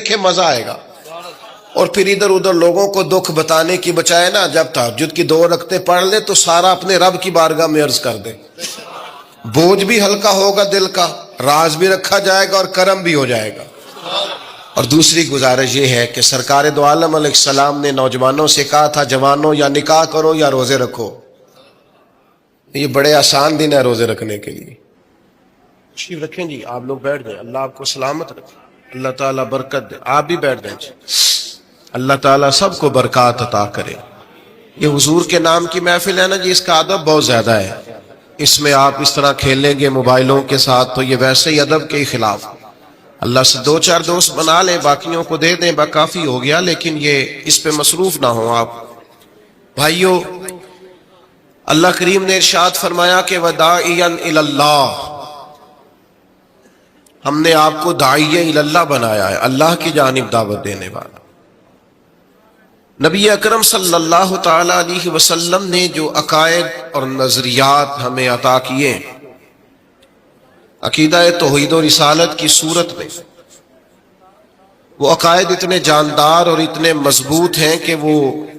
دیکھے مزہ آئے گا. اور پھر ادھر ادھر لوگوں کو دکھ بتانے کی بجائے نا جب تہجد کی 2 رکعتیں پڑھ لے تو سارا اپنے رب کی بارگاہ میں عرض کر دے. بوجھ بھی ہلکا ہوگا دل کا، راز بھی رکھا جائے گا اور کرم بھی ہو جائے گا. اور دوسری گزارش یہ ہے کہ سرکار دو عالم علیہ السلام نے نوجوانوں سے کہا تھا جوانوں یا نکاح کرو یا روزے رکھو. یہ بڑے آسان دن ہے روزے رکھنے کے لیے. تشریف رکھیں جی، آپ لوگ بیٹھ جائیں. اللہ آپ کو سلامت رکھے، اللہ تعالیٰ برکت دے. آپ بھی بیٹھ جائیں جی. اللہ تعالیٰ سب کو برکات عطا کرے. یہ حضور کے نام کی محفل ہے نا جی، اس کا ادب بہت زیادہ ہے. اس میں آپ اس طرح کھیلیں گے موبائلوں کے ساتھ تو یہ ویسے ہی ادب کے خلاف. اللہ سے 2-4 دوست بنا لیں، باقیوں کو دے دیں، کافی ہو گیا. لیکن یہ اس پہ مصروف نہ ہوں آپ. بھائیو، اللہ کریم نے ارشاد فرمایا کہ وَدَاعِيًا إِلَى اللَّهِ، ہم نے آپ کو داعیہ الی اللہ بنایا ہے، اللہ کی جانب دعوت دینے والا. نبی اکرم صلی اللہ تعالی علیہ وسلم نے جو عقائد اور نظریات ہمیں عطا کیے عقیدہ توحید و رسالت کی صورت میں، وہ عقائد اتنے جاندار اور اتنے مضبوط ہیں کہ وہ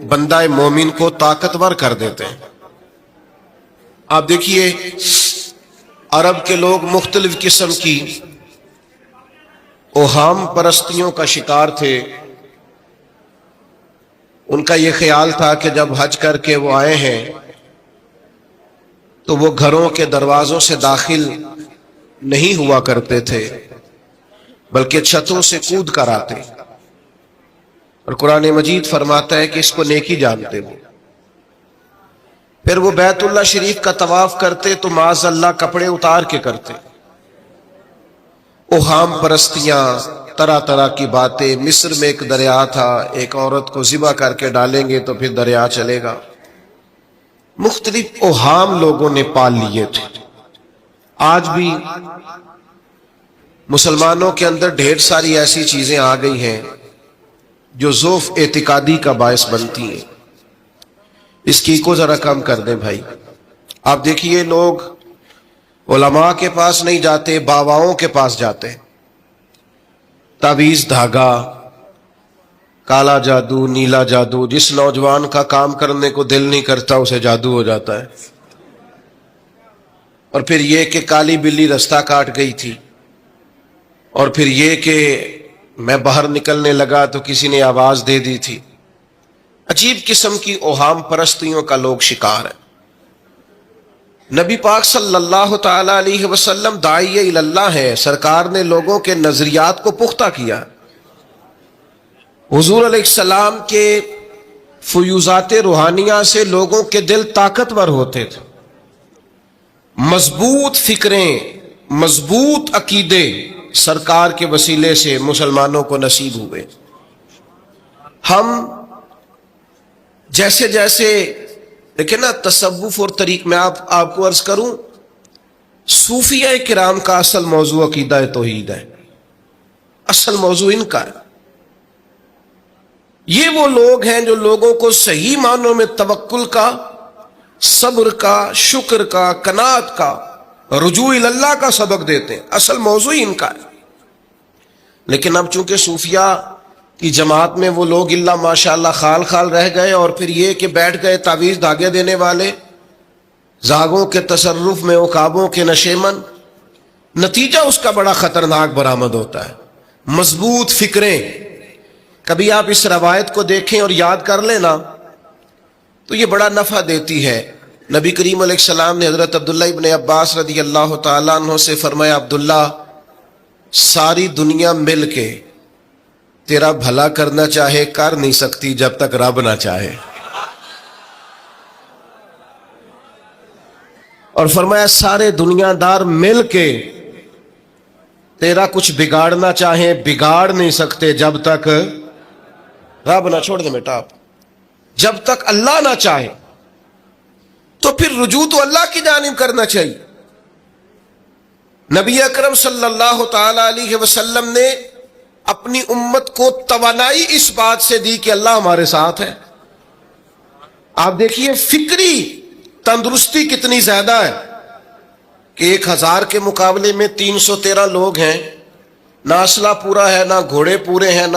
بندہ مومن کو طاقتور کر دیتے ہیں. آپ دیکھیے عرب کے لوگ مختلف قسم کی اوہام پرستیوں کا شکار تھے. ان کا یہ خیال تھا کہ جب حج کر کے وہ آئے ہیں تو وہ گھروں کے دروازوں سے داخل نہیں ہوا کرتے تھے بلکہ چھتوں سے کود کر آتے. اور قرآن مجید فرماتا ہے کہ اس کو نیکی جانتے وہ. پھر وہ بیت اللہ شریف کا طواف کرتے تو معاذ اللہ کپڑے اتار کے کرتے. اوہام پرستیاں، طرح طرح کی باتیں. مصر میں ایک دریا تھا، ایک عورت کو ذبح کر کے ڈالیں گے تو پھر دریا چلے گا. مختلف اوہام لوگوں نے پال لیے تھے. آج بھی مسلمانوں کے اندر ڈھیر ساری ایسی چیزیں آ گئی ہیں جو ضعف اعتقادی کا باعث بنتی ہیں. اس کی کو ذرا کم کر دیں بھائی. آپ دیکھیے لوگ علماء کے پاس نہیں جاتے، باباؤں کے پاس جاتے ہیں. تعویذ، دھاگا، کالا جادو، نیلا جادو. جس نوجوان کا کام کرنے کو دل نہیں کرتا اسے جادو ہو جاتا ہے. اور پھر یہ کہ کالی بلی رستہ کاٹ گئی تھی، اور پھر یہ کہ میں باہر نکلنے لگا تو کسی نے آواز دے دی تھی. عجیب قسم کی اوہام پرستیوں کا لوگ شکار ہیں. نبی پاک صلی اللہ تعالی علیہ وسلم داعیہ الی اللہ ہے. سرکار نے لوگوں کے نظریات کو پختہ کیا. حضور علیہ السلام کے فیوزات روحانیہ سے لوگوں کے دل طاقتور ہوتے تھے. مضبوط فکریں، مضبوط عقیدے سرکار کے وسیلے سے مسلمانوں کو نصیب ہوئے. ہم جیسے جیسے دیکھیں نا تصوف اور طریق میں آپ کو عرض کروں، صوفیہ کرام کا اصل موضوع عقیدہ توحید ہے. اصل موضوع ان کا ہے. یہ وہ لوگ ہیں جو لوگوں کو صحیح معنوں میں توکل کا، صبر کا، شکر کا، قناعت کا، رجوع اللہ کا سبق دیتے ہیں. اصل موضوع ان کا ہے. لیکن اب چونکہ صوفیہ کی جماعت میں وہ لوگ اللہ ماشاءاللہ خال خال رہ گئے، اور پھر یہ کہ بیٹھ گئے تعویذ دھاگے دینے والے، زاغوں کے تصرف میں، عقابوں کے نشے من. نتیجہ اس کا بڑا خطرناک برآمد ہوتا ہے. مضبوط فکریں. کبھی آپ اس روایت کو دیکھیں اور یاد کر لیں نا تو یہ بڑا نفع دیتی ہے. نبی کریم علیہ السلام نے حضرت عبداللہ ابن عباس رضی اللہ تعالیٰ عنہ سے فرمایا، عبداللہ، ساری دنیا مل کے تیرا بھلا کرنا چاہے کر نہیں سکتی جب تک رب نہ چاہے. اور فرمایا سارے دنیا دار مل کے تیرا کچھ بگاڑنا چاہیں بگاڑ نہیں سکتے جب تک رب نہ، چھوڑ دیں بیٹا آپ، جب تک اللہ نہ چاہے. تو پھر رجوع تو اللہ کی جانب کرنا چاہیے. نبی اکرم صلی اللہ تعالی علیہ وسلم نے اپنی امت کو توانائی اس بات سے دی کہ اللہ ہمارے ساتھ ہے. آپ دیکھیے فکری تندرستی کتنی زیادہ ہے کہ 1000 کے مقابلے میں 313 لوگ ہیں. نہ اسلحہ پورا ہے، نہ گھوڑے پورے ہیں، نہ